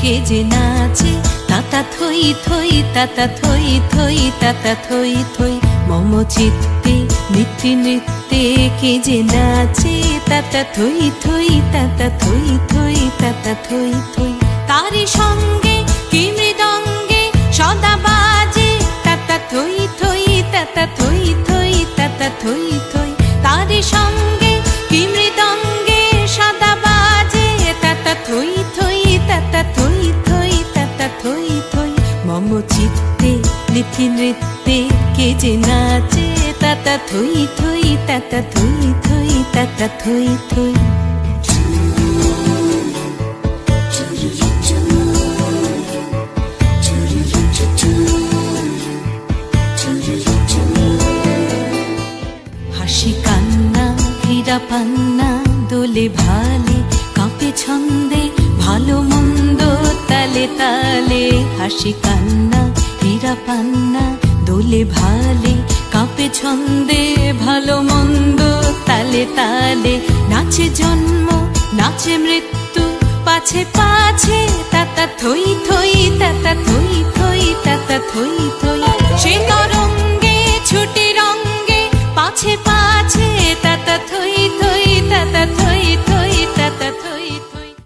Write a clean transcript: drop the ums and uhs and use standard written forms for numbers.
কে যে নাচে তাতা থই থই তাতা থই থই তাতা থই থই মম চিত্তে নৃত্যে নৃত্যে কে যে নাচে তাতা থই থই তাতা থই থই তাতা থই থই তারি সঙ্গে কি মৃদঙ্গে সদা বাজে তাতা থই থই তাতা থই থই তাতা থই থই তারি সঙ্গে কি মৃদঙ্গে সদা বাজে তাতা থই থই তাতা থই থই তাতা থই থই মম চিত্তে নৃত্যে নৃত্যে কে যে নাচে তাতা থই থই তাতা থই থই তাতা থই থই হাসি কান্না হীরা পান্না দোলে ভালে কাঁপে ছন্দে ভালো মন্দ তালে তালে হাসি কান্না হীরা পান্না দোলে ভালে কাঁপে ছন্দে ভালো মন্দ তালে তালে নাচে জন্ম নাচে মৃত্যু পাছে পাছে তাতা থই থই তাতা থই থই তাতা থই থই